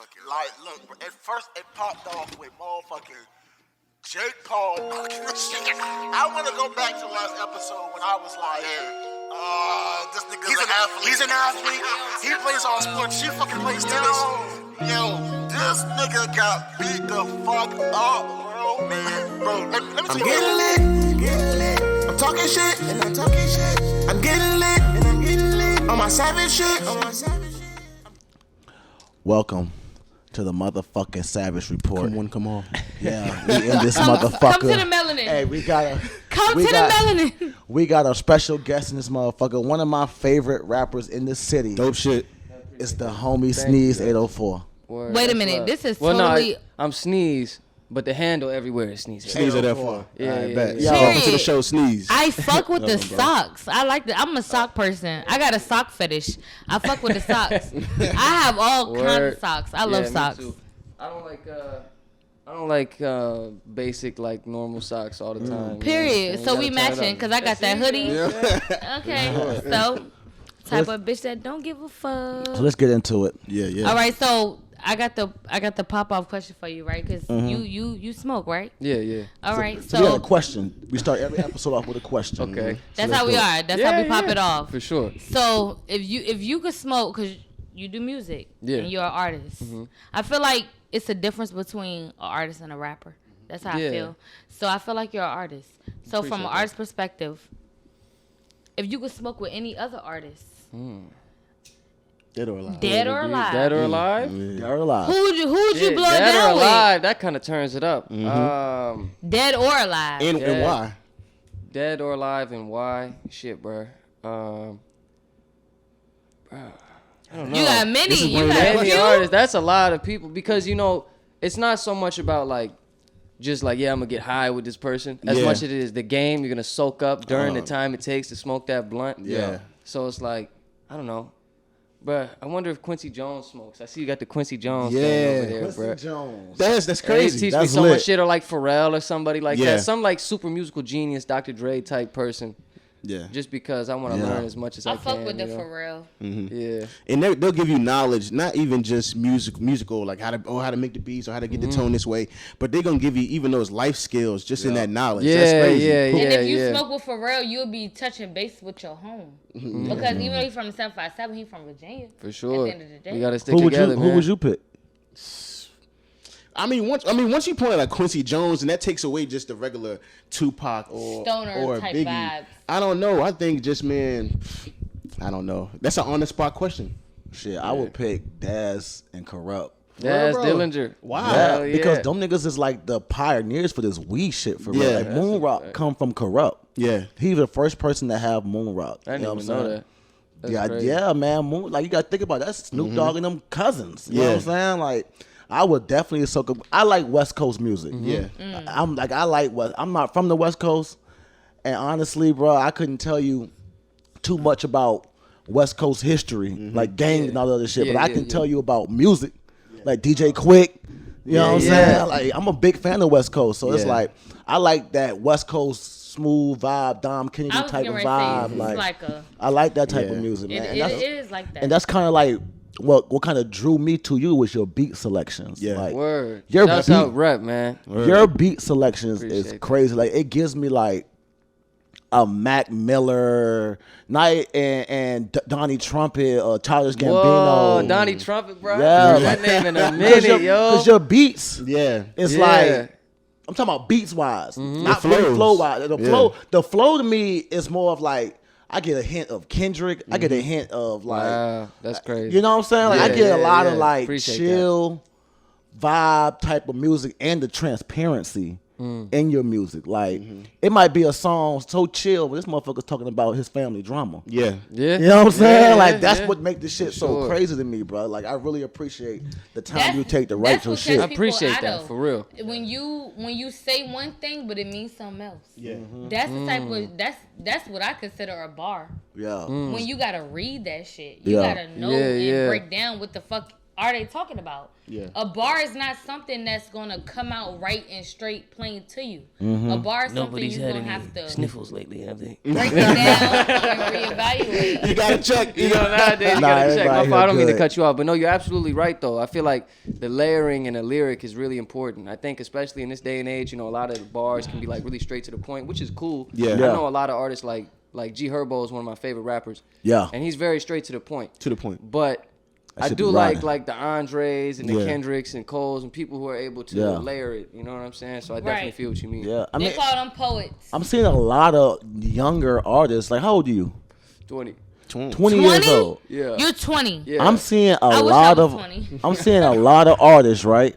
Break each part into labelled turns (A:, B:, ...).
A: motherfucking.
B: Like, look, at first it popped off with motherfucking Jake Paul. I want to go back to the last episode when I was like, this nigga's an athlete.
A: He's an athlete.
B: He plays all sports. She fucking plays tennis. Yo, this nigga got beat the fuck up, bro. Bro, let me tell you.
C: I'm getting lit. I'm talking shit, and I'm talking shit. I'm getting lit, and I'm getting lit. On my savage shit,
D: Welcome to the motherfucking Savage Report.
E: Come on.
D: Yeah, we in this motherfucker.
F: Come to the melanin.
D: Hey, we got
F: the melanin.
D: We got a special guest in this motherfucker. One of my favorite rappers in the city.
E: Dope shit.
D: It's the homie Sneeze 804.
F: Word, Wait a minute. This is totally.
G: I'm Sneeze, but the handle everywhere is Sneeze.
E: Sneeze at F4.
G: Yeah,
E: I bet.
D: yeah.
E: Welcome to the show, Sneeze.
F: I fuck with the socks. I like the. I'm a sock person. I got a sock fetish. I fuck with the socks. I have all kinds of socks. I love socks.
G: Me too. I don't like basic like normal socks all the time.
F: Period. So we matching because I got that hoodie. Yeah. Okay. So type of bitch that don't give a fuck.
D: So let's get into it.
E: Yeah.
F: All right. So I got the pop off question for you, right? Because you smoke, right?
G: Yeah.
F: All right.
D: So we got a question. We start every episode off with a question.
G: Okay.
F: That's how we are. That's how we pop it off.
G: For sure.
F: So if you could smoke, because you do music and you're an artist, I feel like it's a difference between an artist and a rapper. That's how I feel. So I feel like you're an artist. So from an artist perspective, if you could smoke with any other artist,
D: Dead or alive?
F: Dead or alive?
G: Dead or alive?
D: Dead or alive?
F: Who would you blow it
G: dead
F: down
G: or alive?
F: with?
G: That kind of turns it up.
F: Dead or alive?
E: And why?
G: Dead or alive and why? Shit, bro. I don't know.
F: You got many. You got
G: many artists. That's a lot of people because it's not so much about like just like I'm gonna get high with this person as much as it is the game. You're gonna soak up during the time it takes to smoke that blunt.
E: Yeah.
G: So it's like I don't know. But I wonder if Quincy Jones smokes. I see you got the Quincy Jones thing over there, bro.
D: Quincy Jones.
E: That's crazy.
G: He teach
E: That's
G: me so
E: lit.
G: much shit, or like Pharrell or somebody like
E: Yeah.
G: that. Some like super musical genius, Dr. Dre type person.
E: Yeah.
G: Just because I want to learn as much as I
F: I
G: can.
F: fuck with the Pharrell.
G: Yeah.
E: And they'll give you knowledge, not even just musical, like how to make the beats or how to get the tone this way, but they're gonna give you even those life skills just in that knowledge. That's crazy.
F: And if you smoke with Pharrell, you'll be touching base with your home. Because even though he's from the 757, he's from Virginia.
G: For sure.
F: At the end of the day.
G: We gotta stick together, man.
D: Who would you pick?
E: I mean, once you point at like Quincy Jones, and that takes away just the regular Tupac or
F: Stoner type
E: Biggie.
F: vibes.
E: I don't know. I think just I don't know. That's an on the spot question.
D: Shit, I would pick Daz and Corrupt.
G: Daz
E: bro.
G: Dillinger.
E: Wow.
D: Yeah, because them niggas is like the pioneers for this weed shit for real.
E: Yeah.
D: Like Moon Rock come from Corrupt.
E: Yeah.
D: He was the first person to have Moon Rock.
G: I didn't even know that. That's
D: Yeah,
G: crazy.
D: yeah, man. Moon, like you gotta think about it. That's Snoop Dogg and them cousins. You know what I'm saying? Like I would definitely soak up. I like West Coast music.
E: Yeah.
D: I'm like I like West. I'm not from the West Coast, and honestly, bro, I couldn't tell you too much about West Coast history, like gang and all that other shit. But I can tell you about music, like DJ Quick. You know what I'm saying? Like I'm a big fan of West Coast, so it's like I like that West Coast smooth vibe, Dom Kennedy type of vibe. I like that type of music, man.
F: It is like that.
D: And that's kind of like what kind of drew me to you was your beat selections.
E: Yeah.
D: Like,
G: Word.
D: Your
G: Shouts
D: beat,
G: out rep, man.
D: your beat selections is
G: Appreciate
D: crazy. Like it gives me like a Mac Miller, Knight and Donnie Trumpet or Childish Gambino.
G: Whoa, Donnie Trumpet, bro.
D: Yeah,
G: That name in a minute, yo.
D: Because your beats,
E: Yeah.
D: it's like I'm talking about beats wise, not really flow wise. The flow to me is more of like I get a hint of Kendrick. I get a hint of like,
G: wow, that's crazy.
D: you know what I'm saying? Like I get a lot of like
G: Appreciate
D: chill vibe type of music and the transparency in your music. Like it might be a song so chill, but this motherfucker's talking about his family drama.
E: Yeah.
G: Yeah.
D: You know what I'm saying?
G: Yeah,
D: like that's
G: yeah.
D: what makes this shit so
G: sure.
D: crazy to me, bro. Like I really appreciate the time you take to write your shit.
G: I appreciate that for real.
F: When you say one thing, but it means something else.
E: Yeah.
F: That's the type of that's what I consider a bar.
D: Yeah.
F: When you gotta read that shit, you
D: Yeah.
F: gotta know
G: Yeah,
F: and
G: yeah.
F: break down what the fuck are they talking about?
E: Yeah.
F: A bar is not something that's gonna come out right and straight plain to you. A bar is something you're gonna have to
G: sniffles lately, have they?
F: break it down and reevaluate.
E: You gotta check.
G: You know, nowadays you gotta check. My fault, I don't mean to
D: good.
G: cut you off, but no, you're absolutely right though. I feel like the layering in a lyric is really important. I think especially in this day and age, you know, a lot of bars can be like really straight to the point, which is cool.
E: Yeah.
G: I know a lot of artists like G Herbo is one of my favorite rappers.
D: Yeah.
G: And he's very straight to the point.
E: To the point.
G: But
D: That
G: I
D: shit
G: do
D: be
G: like
D: riding.
G: the Andres and the
E: Yeah.
G: Kendricks and Coles and people who are able to
D: Yeah.
G: layer it. You know what I'm saying? So I definitely
F: Right.
G: feel what you mean.
D: Yeah, I
F: They
D: mean,
F: call them poets.
D: I'm seeing a lot of younger artists. Like, how old are you?
G: 20.
D: 20 years
F: 20?
D: old.
G: Yeah.
F: You're 20.
G: Yeah.
D: I'm seeing a
F: I wish
D: lot
F: I was
D: of
F: 20.
D: I'm seeing a lot of artists, right?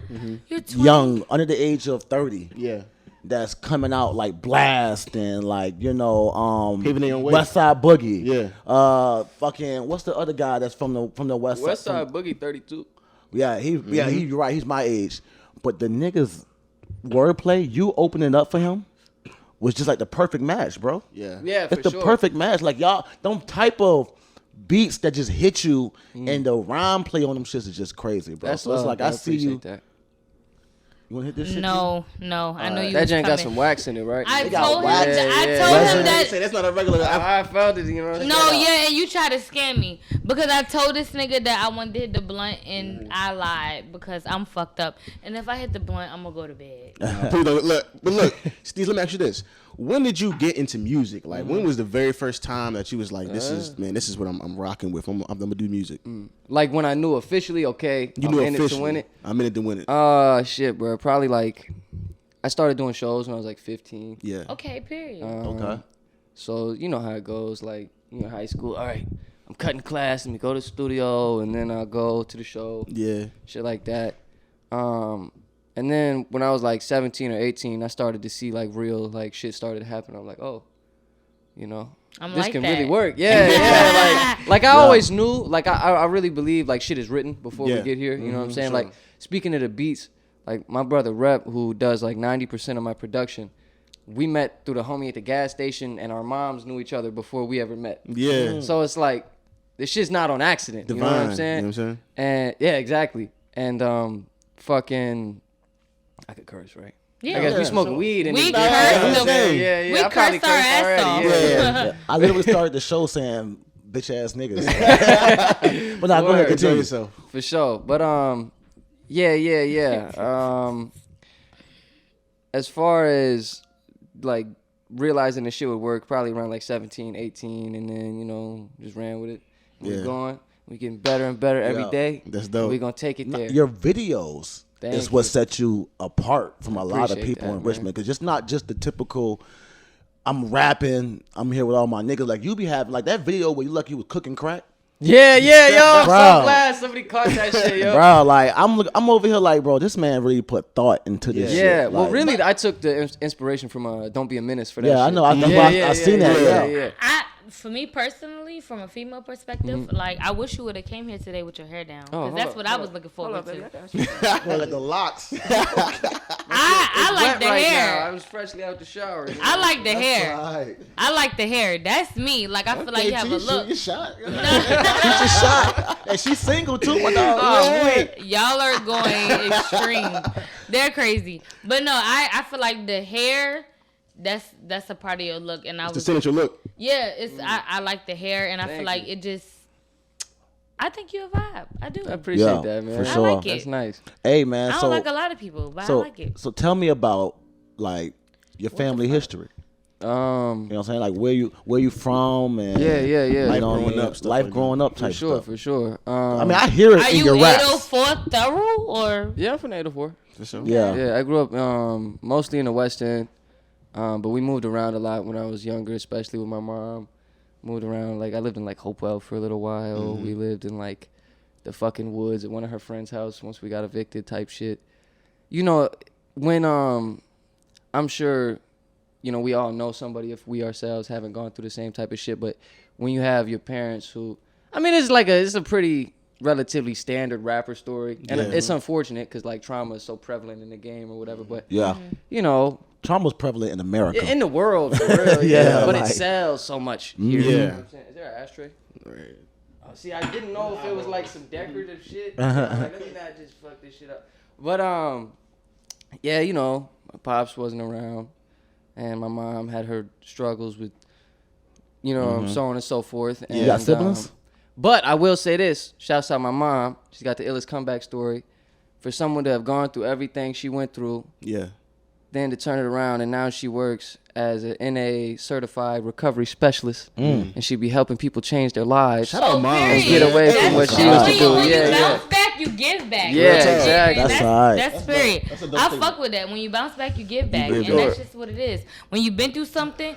F: You're 20.
D: Young, under the age of 30.
E: Yeah.
D: That's coming out like Blast and like, you know,
E: Paving their own way.
D: West Side Boogie.
E: Yeah.
D: Fucking what's the other guy that's from the West Side?
G: West Side Boogie 32.
D: Yeah, you're right, he's my age. But the niggas wordplay, you opening up for him was just like the perfect match, bro.
E: Yeah.
G: Yeah, for
D: It's the
G: sure.
D: perfect match. Like y'all, them type of beats that just hit you and the rhyme play on them shits is just crazy, bro.
G: That's
D: so it's
G: love,
D: like
G: bro.
D: I see you.
G: appreciate that.
D: You wanna hit this shit?
F: No. I know you.
G: That
F: was
G: joint got
F: coming.
G: some wax in it, right?
F: I
D: got
F: told him.
D: wax.
F: I
G: Yeah,
F: told
G: yeah.
F: him that.
E: Say that's not a regular.
G: I felt it, you know what I'm
F: No,
G: saying?
F: yeah, and you try to scam me because I told this nigga that I wanted to hit the blunt and I lied because I'm fucked up. And if I hit the blunt, I'm gonna go to bed.
E: Please don't look. But look, Steve, let me ask you this: when did you get into music? Like, when was the very first time that you was like, "This is what I'm rocking with. I'm gonna do music."
G: Like when I knew officially, okay,
E: You
G: I'm
E: knew
G: in
E: officially.
G: it to win it.
E: I'm in it to win it.
G: Shit, bro. Probably like I started doing shows when I was like 15.
E: Yeah.
F: Okay, period.
D: Okay.
G: So you know how it goes, like, you know, high school. All right, I'm cutting class. Let me go to the studio, and then I'll go to the show.
E: Yeah.
G: Shit like that. And then when I was like 17 or 18, I started to see like real like shit started to happen. I'm like, oh, you know,
F: I'm
G: this
F: like
G: can
F: that.
G: really work. Yeah, yeah. Like I always knew. Like I really believe like shit is written before we
E: Yeah.
G: get here. You know what I'm saying?
E: sure.
G: Like speaking of the beats, like my brother Rep, who does like 90% of my production, we met through the homie at the gas station, and our moms knew each other before we ever met.
E: Yeah.
G: So it's like this shit's not on accident.
E: Divine.
G: You know what I'm saying?
E: You know what I'm saying?
G: And yeah, exactly. And fucking, I could curse, right?
F: Yeah.
G: I guess we smoking weed and
F: We
G: this-
F: cursed
G: yeah,
F: them.
G: yeah, yeah.
F: We
G: I probably
F: cursed our ass
G: already.
F: off.
G: Yeah.
D: Yeah. I literally started the show saying bitch ass niggas. But now go ahead,
G: Word.
E: Enjoy
D: continue.
E: yourself.
G: For sure. But yeah. As far as like realizing the shit would work, probably around like 17, 18, and then, you know, just ran with it.
E: Yeah.
G: We're going. We're getting better and better every
D: Yeah.
G: day.
E: That's dope.
G: We're gonna take it there.
D: Your videos
G: Thank
D: is what
G: you.
D: set you apart from a lot of
G: appreciate
D: people
G: that,
D: in
G: man.
D: Richmond. Because it's not just the typical, I'm rapping, I'm here with all my niggas. Like, you be having, like, that video where you look, you was cooking crack.
G: Yeah, yo. I'm
D: Bro.
G: so glad somebody caught that shit, yo.
D: Bro, like, I'm over here like, bro, this man really put thought into this shit.
G: Yeah, well,
D: Like,
G: really, I took the inspiration from Don't Be a Menace for that
D: Yeah, I
G: shit.
D: know. I seen that, yeah.
F: For me personally, from a female perspective, like I wish you would have came here today with your hair down, because
G: hold
F: that's
G: up,
F: what I was looking forward to.
D: Well, like the locks.
F: I like the hair.
G: Now. I was freshly out the shower. You know?
F: I like the hair.
D: Right.
F: I like the hair. That's me. Like I feel like you have a look.
D: Shoot your shot. Shoot your shot. And she's single too, my dog.
F: Oh, wait. Y'all are going extreme. They're crazy. But no, I feel like the hair, that's a part of your look. And I
E: The
F: was
E: signature look.
F: yeah, it's I like the hair, and I feel
G: Thank
F: like
G: you.
F: it just I think you're a vibe. I do.
G: I appreciate
D: Yeah,
G: that, man.
D: for
F: I
D: sure.
F: like it.
G: That's nice.
D: Hey, man.
F: I don't
D: So,
F: like a lot of people, but
D: so,
F: I like it.
D: so tell me about like your family history. You know what I'm saying? Like where you from and
G: Yeah.
D: you know what I
E: growing
D: mean?
E: up, stuff
D: Life
E: like
D: growing up
G: For
D: type
G: sure,
D: stuff.
G: for sure.
D: I mean, I hear it
F: Are
D: in
F: you
D: your raps.
F: 804 thorough or?
G: yeah, I'm from 804.
E: For sure.
D: Yeah.
G: Yeah, I grew up mostly in the West End, but we moved around a lot when I was younger, especially with my mom. Moved around, like I lived in like Hopewell for a little while. We lived in like the fucking woods at one of her friend's house once we got evicted type shit. You know, when I'm sure, you know, we all know somebody if we ourselves haven't gone through the same type of shit, but when you have your parents who, I mean, it's a pretty relatively standard rapper story, and it's unfortunate because like trauma is so prevalent in the game or whatever, but
D: Yeah.
G: you know,
D: Trauma's prevalent in America.
G: in the world for real,
D: Yeah,
G: but
D: like-
G: it sells so much here. You know what I'm saying? Is there an ashtray? See, I didn't know if it was like some decorative shit. Like, let me not just fuck this shit up. But yeah, you know, my pops wasn't around, and my mom had her struggles with, you know, so on and so forth. And,
D: you got siblings?
G: But I will say this: shouts out my mom. She's got the illest comeback story. For someone to have gone through everything she went through, then to turn it around, and now she works as an NA certified recovery specialist, and she be helping people change their lives.
E: Shout out, Mom.
G: And get away from what she used to do.
F: When you
G: Yeah,
F: bounce back, you give back.
G: Yeah, exactly.
D: That's all right.
F: That's spirit. I fuck with that. When you bounce back, you give back, and that's just what it is. When you've been through something,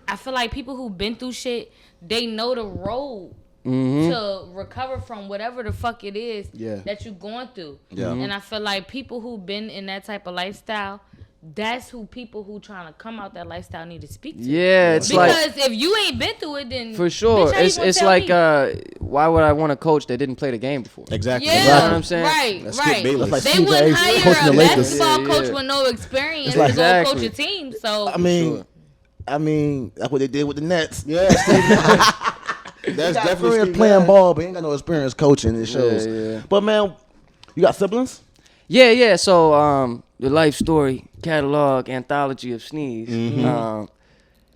F: I feel like people who've been through shit, they know the road to recover from whatever the fuck it is that you're going through. Yeah. And I feel like people who've been in that type of lifestyle, that's who people who trying to come out that lifestyle need to speak to.
G: Yeah, it's
F: because if you ain't been through it, then
G: for sure,
F: bitch,
G: it's like why would I want a coach that didn't play the game before?
E: Exactly.
F: Yeah,
G: you know what I'm saying?
F: Right.
D: That's like
F: They
D: Steve
F: wouldn't
D: A
F: hire
D: coaching
F: a
D: the Lakers.
F: basketball coach with no experience to go coach a team. So
D: I mean, that's what they did with the Nets.
E: Yeah, that's definitely
D: playing ball, but he ain't got no experience coaching. It shows.
G: Yeah.
D: But man, you got siblings?
G: Yeah. So the life story catalog anthology of Sneeze.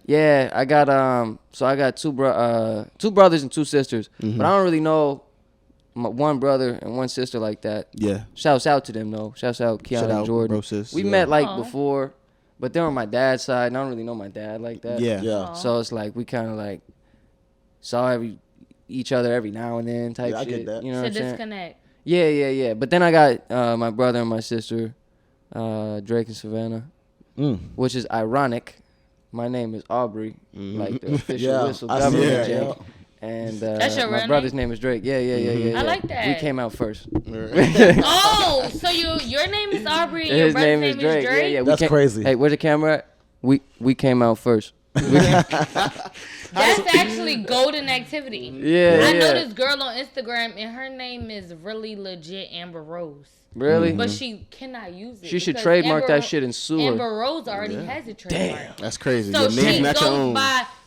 G: Yeah, I got so I got two brothers and two sisters, but I don't really know one brother and one sister like that.
E: Yeah.
G: Shouts out to them though. Shouts out Keanu and Jordan.
E: Bro, sis.
G: We met like before, but they're on my dad's side, and I don't really know my dad like that.
D: Yeah.
G: So it's like we kind of like saw each other every now and then type shit.
D: I get that.
G: You know what I'm saying?
F: Disconnect.
G: Yeah. But then I got my brother and my sister, Drake and Savannah, which is ironic. My name is Aubrey, like the official whistle government Jake. And
F: That's your
G: my
F: real
G: brother's name is Drake. Yeah.
F: I like that.
G: We came out first.
F: Oh, so your name is Aubrey and your
G: His
F: brother's
G: name is Drake. Yeah.
D: That's crazy.
G: Hey, where's the camera at? We came out first.
F: That's actually golden activity.
G: Yeah.
F: I know this girl on Instagram, and her name is really legit Amber Rose.
G: Really?
F: But she cannot use it.
G: She should
F: because
G: trademark that shit and sue her.
F: Amber Rose already has a trademark.
G: Damn.
E: That's crazy.
F: So
E: Your name's not your own.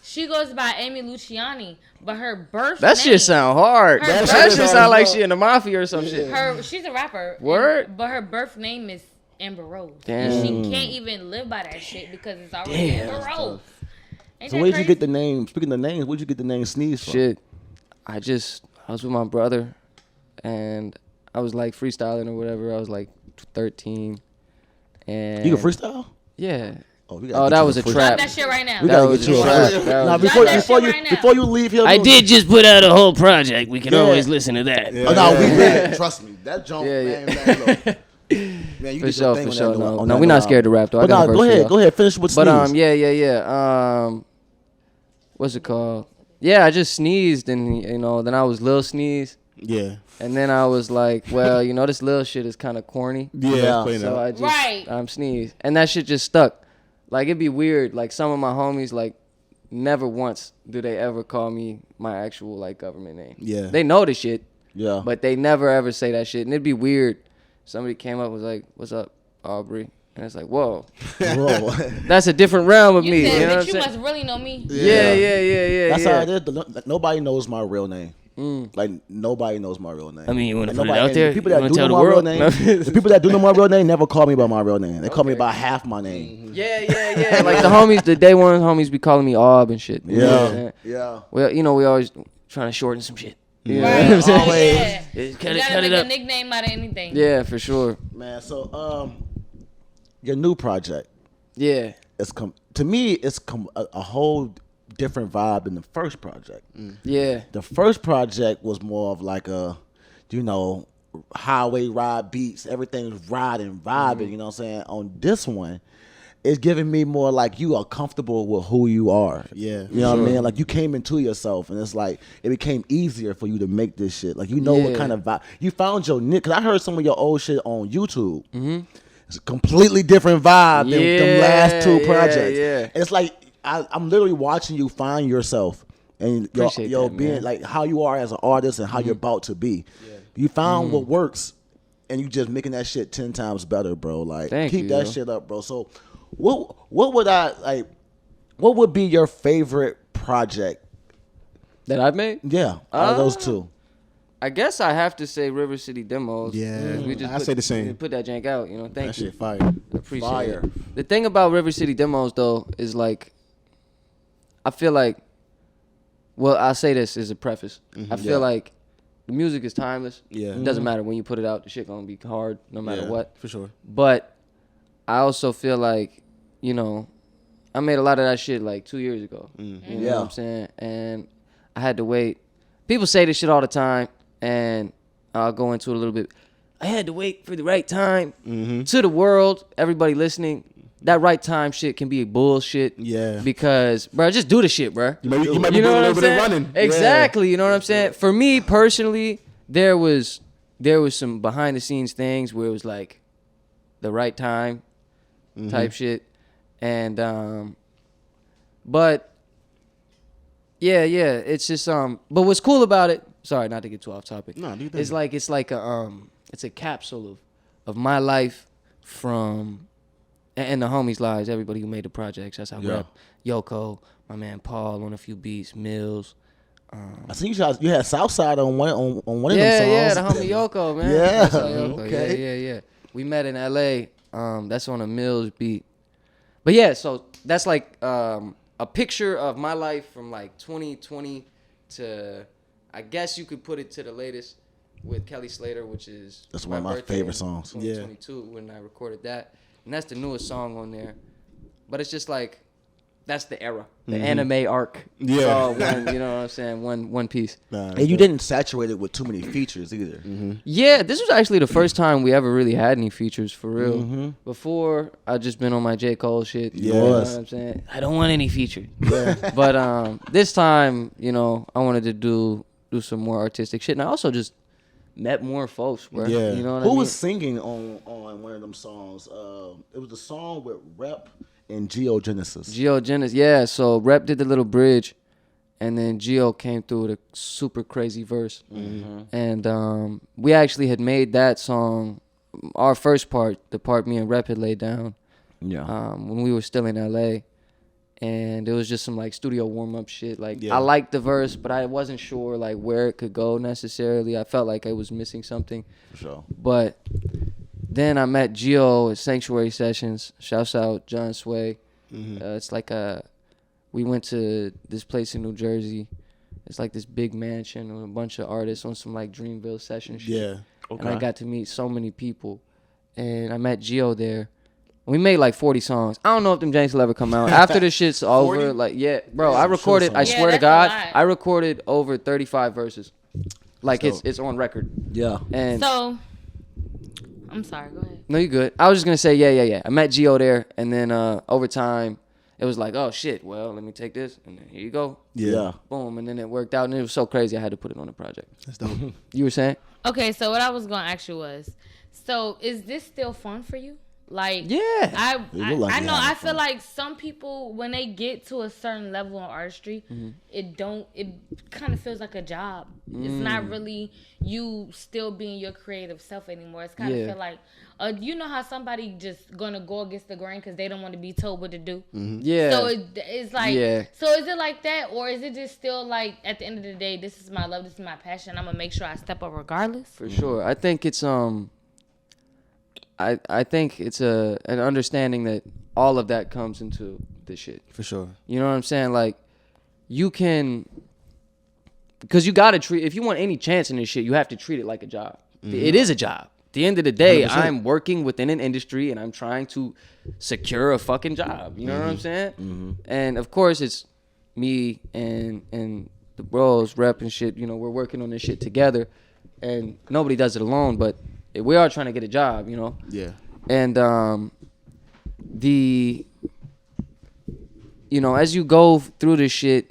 F: she goes by Amy Luciani, but her birth
G: That
F: name,
G: shit sound hard.
F: Her
G: That
F: birth
G: shit
F: name-
G: sound like she in the mafia or some shit.
F: she's a rapper.
G: Word?
F: But her birth name is Amber Rose.
G: Damn.
F: And she can't even live by that shit because it's already Amber Rose. Ain't
D: So
F: that
D: where'd you
F: crazy?
D: get the name? Speaking of names, where'd you get the name Sneeze from?
G: Shit. I was with my brother and I was like freestyling or whatever. I was like 13. And
D: You can freestyle?
G: Yeah.
D: Oh,
G: that was a
F: Drop
G: trap.
F: that shit right now.
D: We
G: That
D: gotta
G: was
D: get you
G: a
D: a
G: trap.
D: verse.
G: That
D: Nah,
G: was a
F: Drop that shit right now.
D: before you leave here,
G: I did just put out a whole project. We can always listen to that.
D: Oh, no, we did. Trust me, that jump, man. Man, you
G: For
D: did
G: sure,
D: your thing
G: for
D: on
G: sure.
D: that.
G: No,
D: on
G: no,
D: that
G: we're not
D: album.
G: scared to rap though. I
D: But
G: got
D: nah,
G: a verse
D: go
G: for
D: ahead,
G: y'all.
D: go ahead, finish with Sneeze.
G: But yeah. What's it called? Yeah, I just sneezed and then I was Lil Sneeze.
E: Yeah.
G: And then I was like, well, this little shit is kind of corny.
E: Yeah.
G: So I just I'm Sneeze. And that shit just stuck. Like it'd be weird. Like some of my homies like never once do they ever call me my actual like government name.
E: Yeah.
G: They know the shit.
D: Yeah.
G: But they never ever say that shit. And it'd be weird. Somebody came up and was like, what's up, Aubrey? And it's like, whoa. That's a different realm of
F: You
G: me.
F: said,
G: You know what
F: bitch,
G: I'm
F: you
G: saying?
F: must really know me.
G: Yeah.
D: That's how it is. Nobody knows my real name. Like nobody knows my real name.
G: I mean, you want to
D: And
G: put it out there?
D: The people
G: You
D: that
G: wanna
D: do
G: tell
D: know
G: the
D: my real
G: world?
D: name,
G: No.
D: the people that do know my real name never call me by my real name. They call me by half my name.
G: Yeah. Like the homies, the day one homies be calling me Aub and shit. You know what I'm saying?
D: Yeah.
G: Well, we always trying to shorten some shit. You know
F: Right.
G: what I'm saying?
F: Always. Yeah.
G: Cut
F: You
G: it,
F: gotta
G: cut
F: make
G: it
F: a
G: up.
F: nickname out of anything.
G: Yeah, for sure.
D: Man, so your new project,
G: Yeah.
D: to me, it's a whole different vibe than the first project.
G: Yeah.
D: The first project was more of like a, highway ride beats. Everything's riding, vibing. You know what I'm saying? On this one, it's giving me more like you are comfortable with who you are.
E: Yeah,
D: You know what I mean? Like you came into yourself, and it's like it became easier for you to make this shit. Like what kind of vibe you found your niche. Cause I heard some of your old shit on YouTube. It's a completely different vibe than them last two projects.
G: Yeah.
D: And it's like I'm literally watching you find yourself and
G: Appreciate
D: your
G: that,
D: being
G: man.
D: like how you are as an artist and how you're about to be. You found what works, and you just making that shit 10 times better, bro. Like
G: Thank
D: keep
G: you,
D: that
G: yo.
D: shit up, bro. So what would be your favorite project
G: That I've made?
D: Yeah, out of those two.
G: I guess I have to say River City Demos.
E: Yeah, I say the same.
G: Put that jank out, you know. Thank
E: That
G: you.
E: shit fire.
G: I appreciate
D: Fire.
G: it. The thing about River City Demos though is like, I feel like, well, I'll say this as a preface. I feel like the music is timeless.
E: Yeah.
G: It doesn't matter when you put it out. The shit gonna be hard no matter what.
E: For sure.
G: But I also feel like, you know, I made a lot of that shit like 2 years ago. You know what I'm saying? And I had to wait. People say this shit all the time, and I'll go into it a little bit. I had to wait for the right time. To the world, everybody listening, that right time shit can be bullshit. Yeah. Because, bro, just do the shit, bro.
E: You might be
G: know
E: doing a
G: what I'm
E: little bit
G: saying?
E: of running.
G: Exactly. You know what I'm saying? For me personally, there was some behind the scenes things where it was like the right time type shit. And but yeah, it's just but what's cool about it, sorry not to get too off topic.
E: No, do that.
G: It's like it's a capsule of my life from and the homies' lives, everybody who made the projects. That's how rap. Yoko, my man Paul on a few beats, Mills.
D: I see you had Southside on one of them songs.
G: Yeah, the homie Yoko, man.
D: Yeah,
G: That's how Yoko.
D: okay.
G: Yeah. We met in LA. That's on a Mills beat. But yeah, so that's like a picture of my life from like 2020 to, I guess you could put it to the latest with Kelly Slater, which is
D: that's one of my favorite songs.
G: 2022 when I recorded that. And that's the newest song on there. But it's just like, that's the era, the anime arc.
E: Yeah.
G: It's all one, you know what I'm saying? One piece.
D: And you didn't saturate it with too many features either.
G: Yeah, this was actually the first time we ever really had any features for real. Before, I just been on my J. Cole shit. You know what I'm saying? I don't want any features. But this time, you know, I wanted to do some more artistic shit. And I also just met more folks, bro.
E: Yeah.
G: You know what I
D: Who
G: mean?
D: was singing on one of them songs? It was a song with Rep and Geogenesis.
G: Yeah. So Rep did the little bridge, and then Geo came through with a super crazy verse. And we actually had made that song, our first part, the part me and Rep had laid down. When we were still in LA. And it was just some like studio warm up shit. Like I liked the verse, but I wasn't sure like where it could go necessarily. I felt like I was missing something.
D: For sure.
G: But then I met Gio at Sanctuary Sessions. Shouts out John Sway. It's like we went to this place in New Jersey. It's like this big mansion with a bunch of artists on some like Dreamville session shit.
E: Yeah.
D: Okay.
G: And I got to meet so many people. And I met Gio there. We made like 40 songs. I don't know if them janks will ever come out. After the shit's over, like, yeah, bro, I recorded, I swear to God, I recorded over 35 verses. Like, it's on record.
D: Yeah.
G: And
F: So, I'm sorry, go ahead.
G: no, you good. I was just going to say, yeah. I met Gio there, and then over time, it was like, oh, shit, well, let me take this, and then here you go.
D: Yeah.
G: Boom, and then it worked out, and it was so crazy, I had to put it on the project.
E: That's dope.
G: You were saying?
F: Okay, so what I was going to ask you was, so is this still fun for you? Like,
G: Yeah.
F: I
D: look like
F: I
D: you
F: know.
D: having
F: I feel
D: fun.
F: like some people, when they get to a certain level in artistry, it kind of feels like a job. It's not really you still being your creative self anymore. It's kind of feel like, you know how somebody just gonna go against the grain because they don't want to be told what to do.
G: Yeah.
F: So it's like, so is it like that, or is it just still like at the end of the day, this is my love, this is my passion. I'm gonna make sure I step up regardless.
G: For sure. I think it's I think it's an understanding that all of that comes into this shit.
E: For sure.
G: You know what I'm saying? Like, you can, because you gotta treat, if you want any chance in this shit, you have to treat it like a job. It is a job. At the end of the day,
E: 100%.
G: I'm working within an industry and I'm trying to secure a fucking job. You know what I'm saying? And of course, it's me and the bros, Rep and shit. You know, we're working on this shit together, and nobody does it alone. But we are trying to get a job, you know.
E: Yeah.
G: And you know, as you go through this shit,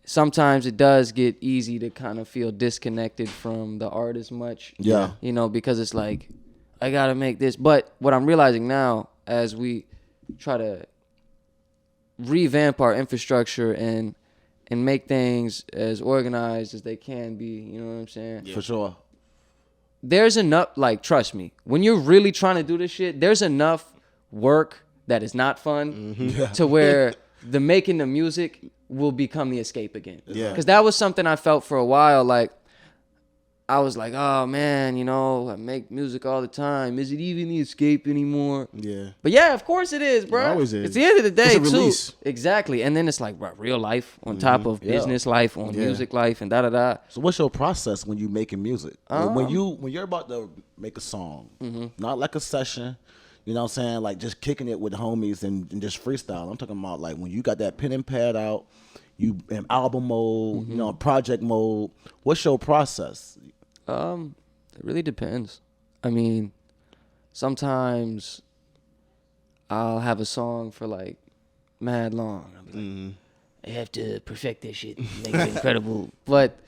G: sometimes it does get easy to kind of feel disconnected from the art as much.
D: Yeah.
G: You know, because it's like, I gotta make this. But what I'm realizing now, as we try to revamp our infrastructure and make things as organized as they can be, you know what I'm saying?
D: For sure.
G: There's enough, like, trust me, when you're really trying to do this shit, there's enough work that is not fun to where the making the music will become the escape again.
E: Yeah.
G: Because that was something I felt for a while. Like, I was like, oh man, you know, I make music all the time. Is it even the escape anymore?
E: Yeah.
G: But yeah, of course it is, bro.
E: It always is.
G: It's the end of the day,
E: It's a release.
G: too. Exactly. And then it's like, bro, real life on top of business life, on music life, and da-da-da.
D: So what's your process when you making music? When you're about to make a song, not like a session, you know what I'm saying? Like just kicking it with homies and just freestyle. I'm talking about like when you got that pen and pad out, you in album mode, you know, project mode. What's your process?
G: It really depends. I mean, sometimes I'll have a song for like mad long. I'll be like, I have to perfect this shit, make it incredible. But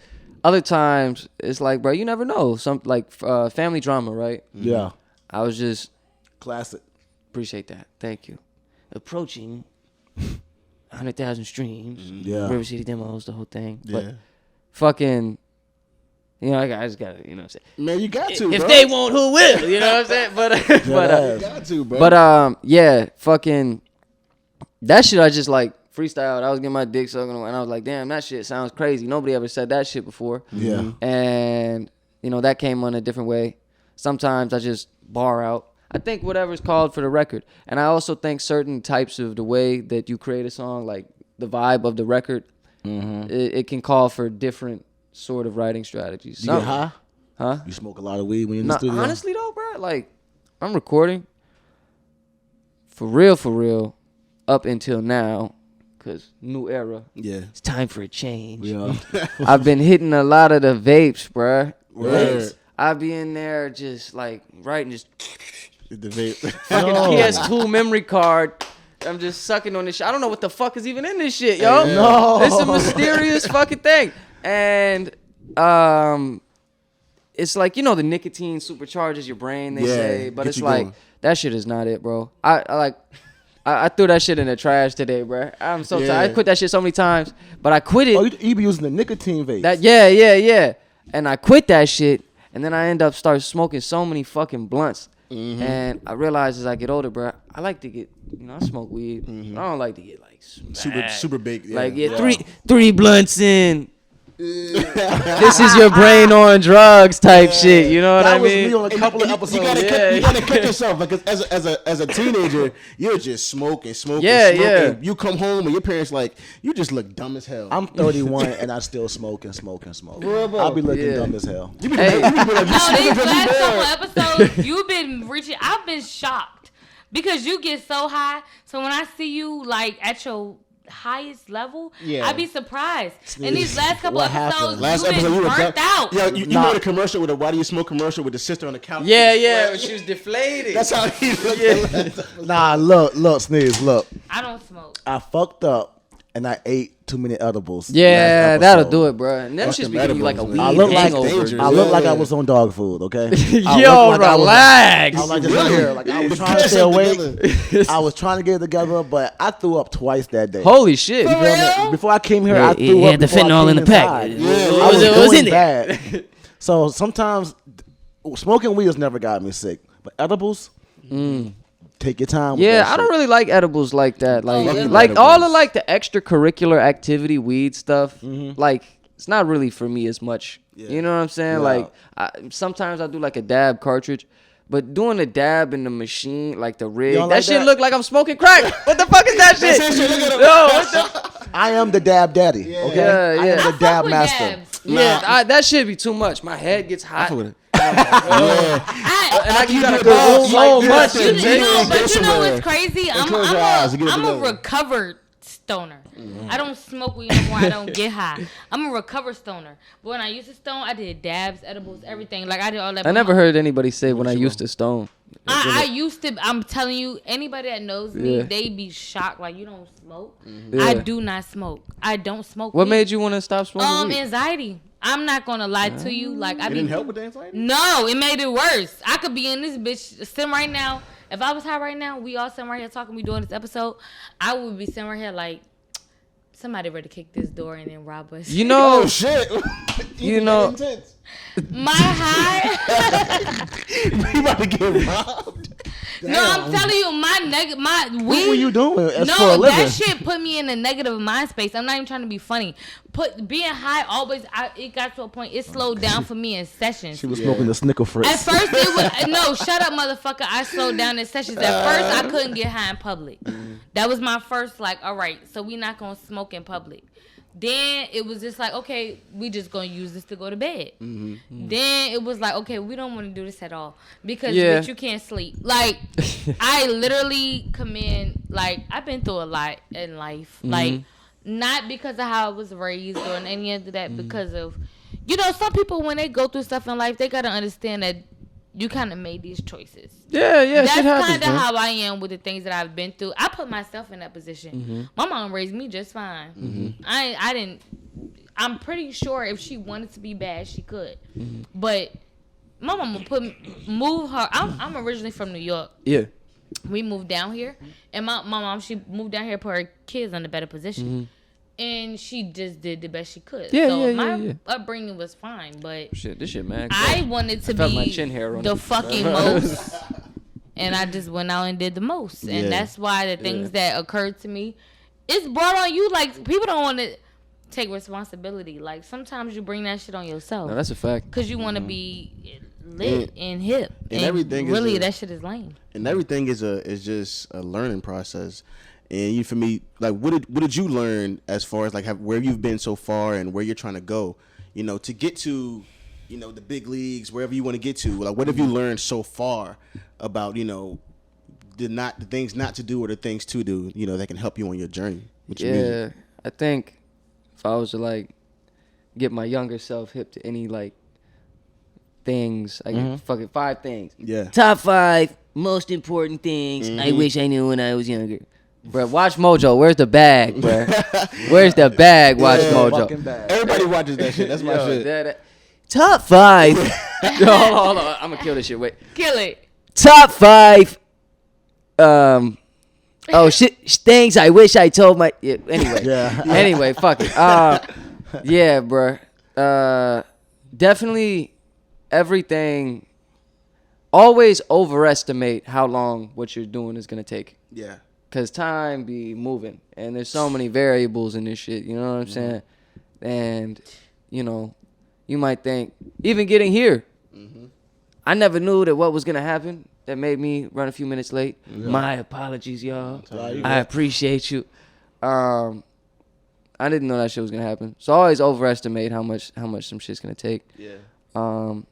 G: other times it's like, bro, you never know. Some like family drama, right?
D: Yeah,
G: I was just
D: classic.
G: appreciate that. Thank you. Approaching 100,000 streams.
D: Yeah.
G: River City demos, the whole thing.
E: Yeah.
G: But fucking. You know, I just gotta, you know what I'm saying?
E: Man, you got to,
G: If
E: bro.
G: they won't, who will? You know what I'm saying?
E: You got to, bro.
G: Yeah, fucking, that shit I just like freestyled. I was getting my dick sucked and I was like, damn, that shit sounds crazy. Nobody ever said that shit before.
D: Yeah.
G: And, you know, that came on a different way. Sometimes I just bar out. I think whatever's called for the record. And I also think certain types of the way that you create a song, like the vibe of the record, it can call for different sort of writing strategies.
D: You get high?
G: Huh?
D: You smoke a lot of weed when you're in the studio?
G: Honestly though, bro, like I'm recording for real up until now, cause new era.
E: Yeah.
G: It's time for a change.
D: Yeah.
G: I've been hitting a lot of the vapes, bro.
E: Word.
G: I be in there just like writing, just
E: The vape.
G: fucking PS2 memory card. I'm just sucking on this shit. I don't know what the fuck is even in this shit, yo.
D: No.
G: It's a mysterious fucking thing. And it's like, you know, the nicotine supercharges your brain, they say, but
E: get
G: it's
E: you
G: like
E: going.
G: that shit is not it, bro. I threw that shit in the trash today, bro. I'm so tired. I quit that shit so many times, but I quit it.
D: Oh, you be using the nicotine vape?
G: Yeah. And I quit that shit, and then I end up start smoking so many fucking blunts. And I realize as I get older, bro, I like to get, you know, I smoke weed. I don't like to get like
E: super big. Yeah.
G: like three blunts in. This is your brain on drugs type shit. You know what I
D: that was
G: mean?
D: me on a couple of episodes.
E: You gotta cut yourself because as a teenager, you're just smoking.
G: Yeah.
E: You come home and your parents like, you just look dumb as hell.
D: I'm 31 and I still smoking. I'll be looking dumb as hell.
E: You be
G: Hey.
E: like, you be like,
F: No, these last couple episodes, you've been reaching. I've been shocked because you get so high. So when I see you like at your highest level, I'd be surprised. And these last couple
D: What
F: episodes,
D: happened?
F: you've been burnt out.
E: Yo, you know the commercial with the why do you smoke commercial with the sister on the couch?
G: Yeah. When she was deflated.
E: That's how he looked.
D: Nah, look, Sneeze, look.
F: I don't smoke.
D: I fucked up and I ate too many edibles.
G: Yeah,
D: last
G: that'll
D: episode.
G: do it, bro. And them
E: Fucking
G: shits be giving you like a
E: edibles,
G: weed
E: man.
D: I look like
G: hangover.
D: I look like I was on dog food. Okay.
G: Yo, relax.
D: I was like just here, like I was trying to stay awake. I was trying to get it together, but I threw up twice that day.
G: Holy shit.
D: You feel me? Before I came here, I threw up.
G: the
D: before I
G: fentanyl in
D: came
G: the pack.
D: inside.
G: What
D: I was
G: was in
D: doing
G: there?
D: bad. So sometimes smoking weed has never got me sick, but edibles, take your time. With
G: Yeah,
D: that
G: I don't
D: shit.
G: really like edibles like that. Like,
F: yeah.
G: like all of like the extracurricular activity weed stuff. Like, it's not really for me as much. You know what I'm saying? Like, sometimes I do like a dab cartridge, but doing a dab in the machine, like the rig,
D: don't
G: that
D: like
G: shit
D: that?
G: look like I'm smoking crack. What the fuck is that shit? Yo, what the?
D: I am the dab daddy. Okay,
G: Yeah,
D: I
G: yeah.
D: am
F: I
D: the dab
F: fuck with
D: master.
F: dabs.
G: Yeah, that shit be too much. My head gets hot.
E: with it.
G: And you gotta
E: the
G: go
E: room
G: so
E: like
G: much.
E: this.
F: But you know
E: somewhere.
F: what's crazy? I'm
E: close your eyes and get it
F: a
E: together.
F: recovered stoner. I don't smoke weed no more. I don't get high. I'm a recovered stoner. But when I used to stone, I did dabs, edibles, everything. Like I did all that.
G: I never heard anybody say when I used to stone.
F: I used to. I'm telling you, anybody that knows me,
G: Yeah.
F: they be shocked. Like you don't smoke.
G: Yeah.
F: I do not smoke. I don't smoke.
G: What
F: weed.
G: made you want to stop smoking weed?
F: Anxiety. I'm not gonna lie to you. Like I
E: It
F: be
E: didn't help with the anxiety?
F: No, it made it worse. I could be in this bitch sitting right now. If I was high right now, we all sitting right here talking, we doing this episode, I would be sitting right here like, somebody ready to kick this door in and rob us.
G: You know,
E: Oh shit!
G: you know,
E: Intense.
F: My high,
E: You about to get robbed?
F: No, I'm telling you, my weed.
D: What were you doing for a living?
F: That shit put me in a negative mind space. I'm not even trying to be funny. Being high always, it got to a point, it slowed down for me in sessions.
D: She was smoking the Snicker Fritz.
F: At first, it was, no, shut up, motherfucker. I slowed down in sessions. At first, I couldn't get high in public. That was my first, like, all right, so we not going to smoke in public. Then it was just like, okay, we just gonna use this to go to bed. Then it was like, okay, we don't want to do this at all because bitch, you can't sleep. Like, I literally come in, like, I've been through a lot in life. Like, not because of how I was raised or any of that, because of, you know, some people when they go through stuff in life, they gotta understand that you kind of made these choices. Yeah.
G: That's
F: kind of how I am with the things that I've been through. I put myself in that position. My mom raised me just fine. I didn't. I'm pretty sure if she wanted to be bad, she could. But my mom would move her. I'm originally from New York.
G: Yeah.
F: We moved down here, and my mom, she moved down here to put her kids in a better position. And she just did the best she could. My upbringing was fine, but
G: this shit, man.
F: I wanted to be
G: my chin hair
F: the fucking most, and I just went out and did the most, and that's why the things that occurred to me, it's brought on you. Like, people don't want to take responsibility. Like, sometimes you bring that shit on yourself.
G: No, that's a fact.
F: Because you want to be lit and hip,
E: and everything.
F: Really, that shit is lame.
E: And everything is just a learning process. And you, for me, like, what did you learn as far as like where you've been so far and where you're trying to go, you know, to get to, you know, the big leagues, wherever you want to get to? Like, what have you learned so far about, you know, the things not to do or the things to do, you know, that can help you on your journey with your music?
G: I think if I was to like get my younger self hip to any like things, like fucking 5 things.
E: Yeah.
G: Top 5 most important things I wish I knew when I was younger. Bro, watch Mojo. Where's the bag, bro? Where's the bag? Watch Mojo.
D: Bag.
E: Everybody watches that shit. That's my shit.
G: Top 5. Hold on. I'm gonna kill this shit. Wait.
F: Kill it.
G: Top 5. Things I wish I told my. Yeah, anyway. Anyway, fuck it. Yeah, bro. Definitely everything. Always overestimate how long what you're doing is gonna take.
E: Yeah.
G: Cause time be moving, and there's so many variables in this shit. You know what I'm saying? And you know, you might think even getting here, I never knew that what was gonna happen. That made me run a few minutes late. My apologies, y'all. I appreciate you. I didn't know that shit was gonna happen. So I always overestimate how much some shit's gonna take. Yeah. And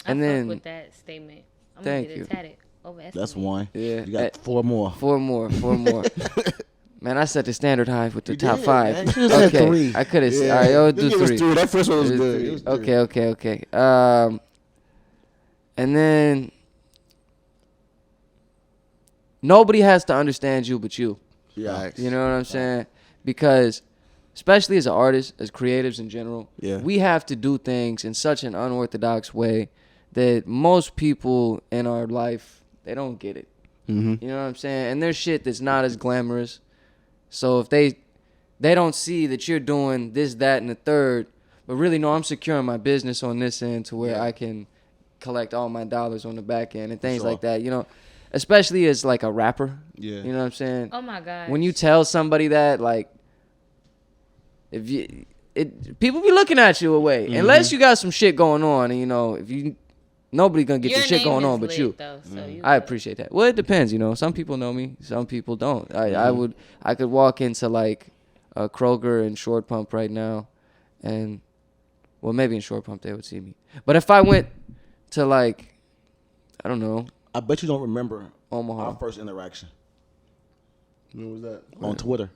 F: I
G: then
F: fuck with that statement. I'm
G: thank
F: gonna get it tatted.
D: That's one.
G: Yeah.
D: You got 4 more.
G: 4 more. Man, I set the standard high with the top 5.
D: Man. You should've said 3.
G: I could have. All right, I'll do 3.
E: That first one was good.
G: Okay. And then nobody has to understand you but you.
D: Yeah.
G: You know what I'm saying? Because especially as an artist, as creatives in general, we have to do things in such an unorthodox way that most people in our life, they don't get it. You know what I'm saying? And there's shit that's not as glamorous. So if they don't see that you're doing this, that, and the third, but really, no, I'm securing my business on this end to where I can collect all my dollars on the back end and things like that, you know, especially as like a rapper. Yeah. You know what I'm saying?
F: Oh my God.
G: When you tell somebody that, like, people be looking at you away, unless you got some shit going on, and you know, nobody gonna get your shit going on but you.
F: Though, so
G: I appreciate that. Well, it depends, you know. Some people know me, some people don't. I could walk into like a Kroger and Short Pump right now, and well, maybe in Short Pump they would see me. But if I went to like, I don't know,
D: I bet you don't remember
G: Omaha.
D: our first interaction.
E: When was that?
D: On Twitter.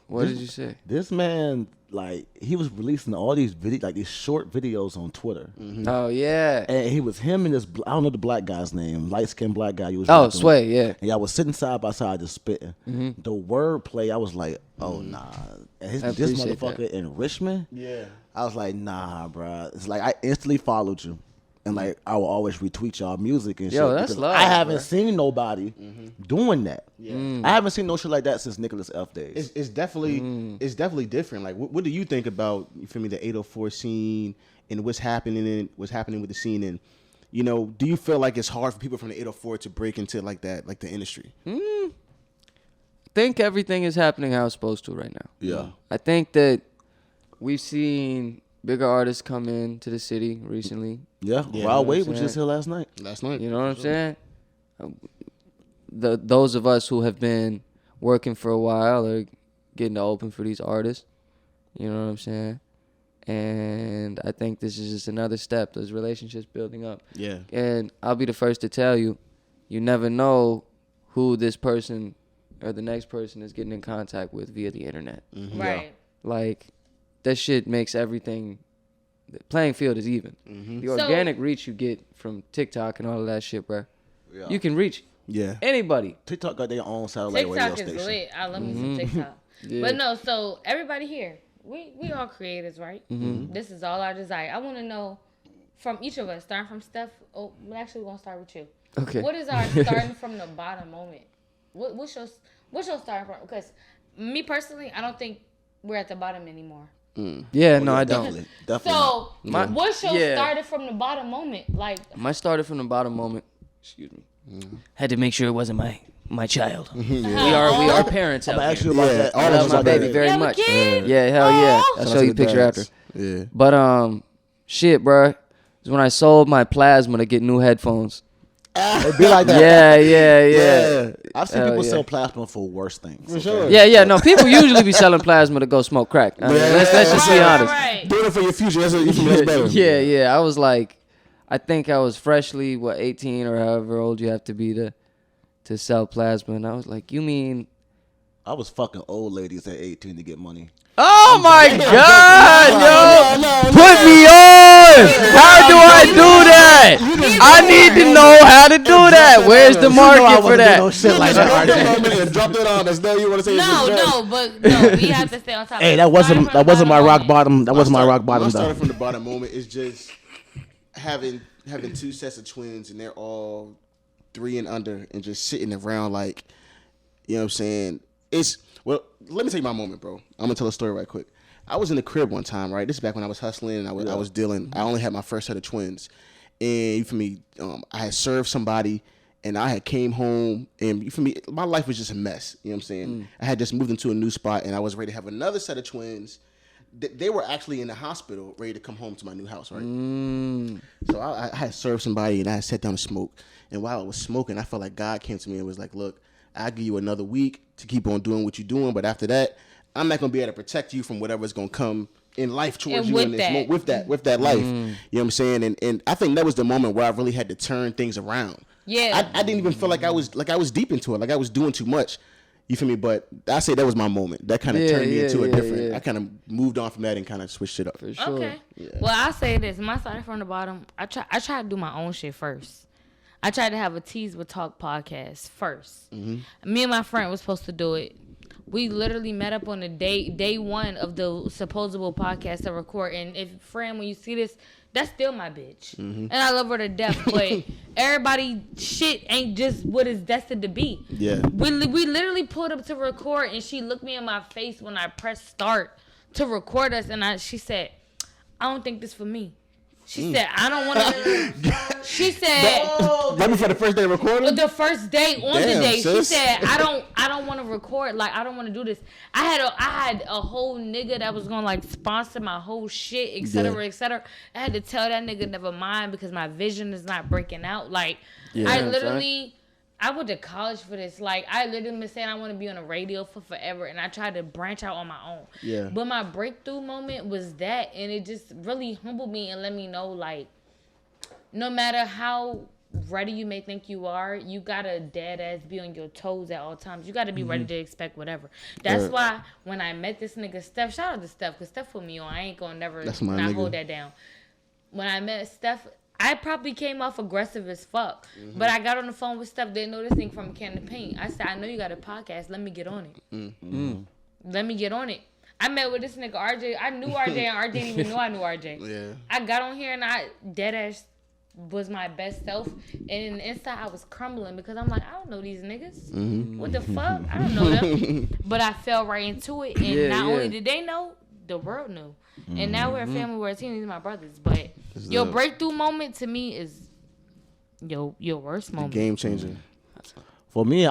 G: What did you say?
D: This man, like, he was releasing all these these short videos on Twitter.
G: Oh yeah.
D: And he was him and this, I don't know the black guy's name, light skinned black guy. He was
G: Sway, yeah.
D: And y'all was sitting side by side just spitting. The wordplay, I was like, oh nah. And this motherfucker in Richmond. Yeah. I was like, nah, bro. It's like I instantly followed you. And like I will always retweet y'all music and shit.
G: Yo, that's love.
D: I haven't seen nobody doing that. Yeah. I haven't seen no shit like that since Nicholas F. days.
E: It's definitely different. Like, what do you think about, you feel me, the 804 scene and what's happening with the scene, and You know, do you feel like it's hard for people from the 804 to break into like that, like the industry?
G: I think everything is happening how it's supposed to right now.
D: Yeah.
G: I think that we've seen bigger artists come in to the city recently.
D: Yeah. Wild Wade was just here last night.
G: You know what I'm saying? Those of us who have been working for a while are getting to open for these artists. You know what I'm saying? And I think this is just another step. Those relationships building up.
E: Yeah.
G: And I'll be the first to tell you, you never know who this person or the next person is getting in contact with via the internet.
F: Mm-hmm. Right.
G: Like, that shit makes everything, the playing field is even. Mm-hmm. The organic reach you get from TikTok and all of that shit, bro. Yeah. You can reach anybody.
D: TikTok got their own satellite radio station.
F: TikTok is lit. I love me some TikTok. But no, so everybody here, we all creators, right? Mm-hmm. This is all our desire. I want to know from each of us, starting from Steph. Oh, actually, we're going to start with you.
G: Okay.
F: What is our starting from the bottom moment? What's your starting from? Because me personally, I don't think we're at the bottom anymore.
G: Yeah, no, I don't.
D: Definitely.
F: So, what's your started from the bottom moment? Like,
G: my started from the bottom moment. Excuse me. Had to make sure it wasn't my child. We are parents.
D: I'm actually about that.
G: I love my baby very much. Yeah, hell yeah. I'll show you a picture after.
E: Yeah.
G: But shit, bro. Is when I sold my plasma to get new headphones.
D: It'd be like that.
G: Yeah.
D: I've seen people sell plasma for worse things.
E: For sure.
G: Yeah. No, people usually be selling plasma to go smoke crack. I mean, let's just be honest.
F: Right.
E: Do it for your future. That's better.
G: Yeah. I was like, I think I was freshly 18 or however old you have to be to sell plasma, and I was like, you mean?
D: I was fucking old ladies at 18 to get money.
G: Oh my God, yo! Put me on! How do I do that? I need to know how to do that. Where's the market for that?
D: No shit like that.
E: Drop that on us. You want to say
F: No, we have to stay on top.
D: Hey, that wasn't my rock bottom. That wasn't my rock bottom.
E: I started from the bottom moment is just having two sets of twins, and they're all 3 and under, and just sitting around like, you know what I'm saying? Well, let me tell you my moment, bro. I'm gonna tell a story right quick. I was in the crib one time, right? This is back when I was hustling and I was dealing. I only had my first set of twins, and for me, I had served somebody, and I had came home, and for me, my life was just a mess. You know what I'm saying? I had just moved into a new spot, and I was ready to have another set of twins. They were actually in the hospital, ready to come home to my new house, right? So I had served somebody, and I had sat down to smoke. And while I was smoking, I felt like God came to me and was like, "Look, I'll give you another week to keep on doing what you're doing, but after that, I'm not gonna be able to protect you from whatever's gonna come in life towards you in this moment with that life." You know what I'm saying? And I think that was the moment where I really had to turn things around.
F: Yeah.
E: I didn't even feel like I was deep into it, like I was doing too much. You feel me? But I say that was my moment. That kind of turned me into a different. I kind of moved on from that and kind of switched it up.
G: For sure.
F: Okay. Yeah. Well, I'll say this. My started from the bottom. I tried to do my own shit first. I tried to have a Tease with Talk podcast first. Me and my friend was supposed to do it. We literally met up on the day one of the supposable podcast to record. And if, friend, when you see this, that's still my bitch. And I love her to death. But everybody shit ain't just what it's destined to be.
E: Yeah.
F: We literally pulled up to record, and she looked me in my face when I pressed start to record us. And she said, "I don't think this for me." She said, "I don't want to." She said,
E: "Let me for the first day of recording."
F: The first day on the day, sis. She said, "I don't want to record. Like, I don't want to do this." I had a whole nigga that was gonna like sponsor my whole shit, et cetera, et cetera. I had to tell that nigga never mind because my vision is not breaking out. Like, I went to college for this. Like, I literally been saying I want to be on the radio for forever, and I tried to branch out on my own.
E: Yeah.
F: But my breakthrough moment was that, and it just really humbled me and let me know, like, no matter how ready you may think you are, you gotta dead ass be on your toes at all times. You gotta be ready to expect whatever. That's why when I met this nigga Steph, shout out to Steph, because Steph put me on. I ain't gonna never not hold that down. When I met Steph, I probably came off aggressive as fuck. But I got on the phone with Steph. They know this thing from a can of paint. I said, "I know you got a podcast. Let me get on it. Let me get on it." I met with this nigga RJ. I knew RJ, and RJ didn't even know I knew RJ.
E: Yeah.
F: I got on here, and I dead ass was my best self. And in the inside, I was crumbling because I'm like, I don't know these niggas. What the fuck? I don't know them. But I fell right into it. And not only did they know, the world knew. And now we're a family, we're a team. These are my brothers. But your breakthrough moment to me is Your worst moment.
E: Game changer.
D: For me,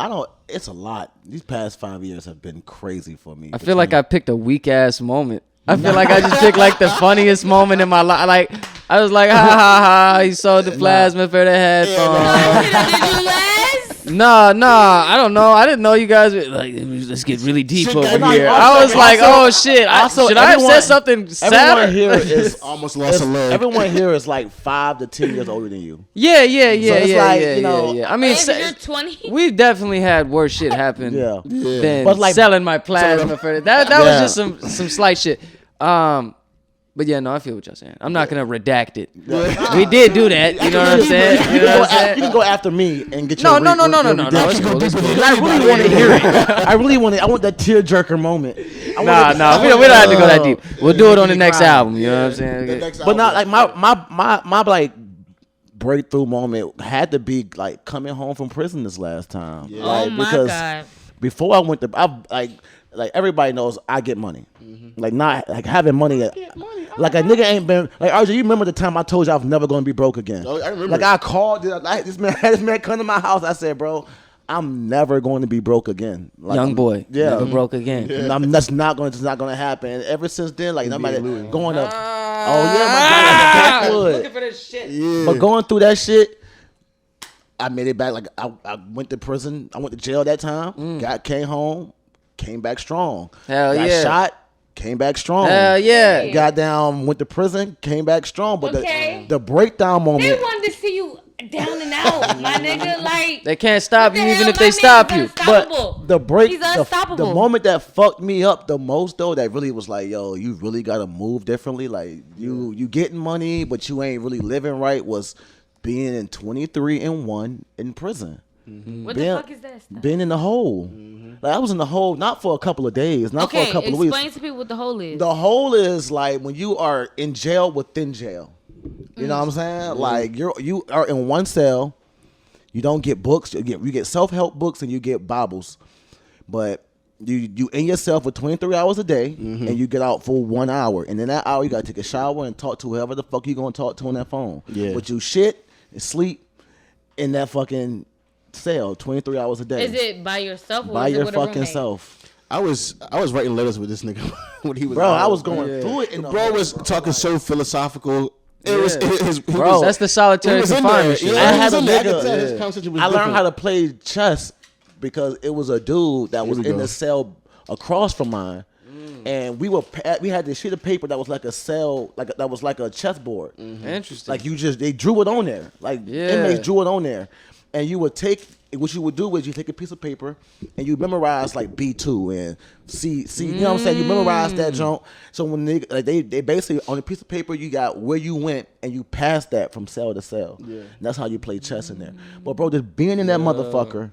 D: it's a lot. These past 5 years have been crazy for me.
G: I feel like I picked a weak ass moment. I feel like I just picked like the funniest moment in my life. Like I was like, ha ha ha! He sold the plasma for the headphones.
F: Did you last?
G: Nah, I don't know. I didn't know you guys were like, let's get really deep over
D: no,
G: here.
D: also-
G: I was like,
D: also-
G: oh shit.
D: also,
G: Should I have
D: everyone-
G: said something sad?
D: Everyone here is
E: Almost lost a leg.
D: Everyone here is like 5 to 10 years older than you.
G: Yeah.
D: it's like, you know,
G: I mean,
F: If you're 20.
G: we've definitely had worse shit happen
D: Yeah.
G: than
D: But like-
G: selling my plasma for that. That
D: Yeah.
G: was just some slight shit. But yeah, no, I feel what y'all saying. I'm not gonna redact it. We did do that. You know what I'm saying? You know what I'm saying?
D: You can go after me and get
G: No.
D: your
G: It's cool. It's cool.
D: I really want to hear it. I want that tearjerker moment.
G: Nah, we don't have to go that deep. We'll do it on the next album. You know what I'm saying?
D: But not like my like breakthrough moment had to be like coming home from prison this last time.
E: Yeah.
D: Like,
F: Oh my
D: because
F: God.
D: before I went to, like everybody knows I get money. Like not like having money. Like a nigga ain't been like RJ. You remember the time I told you I was never gonna be broke again?
E: Oh, I remember.
D: Like I called this man come to my house. I said, bro, I'm never going to be broke again. Like,
G: Young boy,
D: yeah,
G: never broke again.
D: And that's not gonna happen. And ever since then, like nobody going up.
G: Ah,
D: Oh yeah, my God,
G: looking for this shit.
E: Yeah.
D: but going through that shit, I made it back. Like I went to prison. I went to jail that time. Came home, came back strong.
G: Hell
D: got
G: yeah.
D: shot, came back strong.
G: Hell yeah.
D: Got down, went to prison, came back strong. But
F: Okay.
D: the breakdown
F: They
D: moment.
F: wanted to see you down and out, my nigga. Like
G: They can't stop
F: what
G: you
F: the
G: even
F: hell?
G: if
F: My
G: they
F: man's
G: stop you.
F: unstoppable.
D: But the break,
F: He's
D: the
F: unstoppable.
D: moment that fucked me up the most though, that really was like, yo, you really gotta move differently. Like you getting money, but you ain't really living right. Was being in 23-1 in prison.
F: What
D: being-
F: the fuck is that stuff?
D: Being in the hole. Like I was in the hole not for a couple of days, not for a couple of weeks.
F: Explain to people what the hole is.
D: The hole is like when you are in jail within jail. You know what I'm saying? Like you are in one cell. You don't get books. You get self-help books and you get Bibles, but you in yourself for 23 hours a day, and you get out for 1 hour, and in that hour you gotta take a shower and talk to whoever the fuck you gonna talk to on that phone.
E: Yeah.
D: But you shit and sleep in that fucking cell 23 hours a day.
F: Is it by yourself or
D: by
F: is it
D: your
F: with a
D: fucking
F: roommate?
D: self?
E: I was writing letters with this nigga when he was.
D: Bro,
E: out.
D: I was going through it. In the
E: Bro
D: hole,
E: was talking so philosophical. It was,
D: Bro,
G: That's the solitary confinement shit.
D: I had a
E: I
D: nigga.
E: could tell his conversation was
D: I learned
E: different.
D: how to play chess because it was a dude that was
E: we
D: in
E: go.
D: the cell across from mine, and we had this sheet of paper that was like a cell, that was like a chessboard.
G: Interesting.
D: Like they drew it on there. Like
G: Yeah.
D: inmates drew it on there, and you would take. What you would do is you take a piece of paper and you memorize like B2 and C. You know what I'm saying? You memorize that junk. So when they basically on a piece of paper you got where you went and you pass that from cell to cell. Yeah. And that's how you play chess in there. But bro, just being in that motherfucker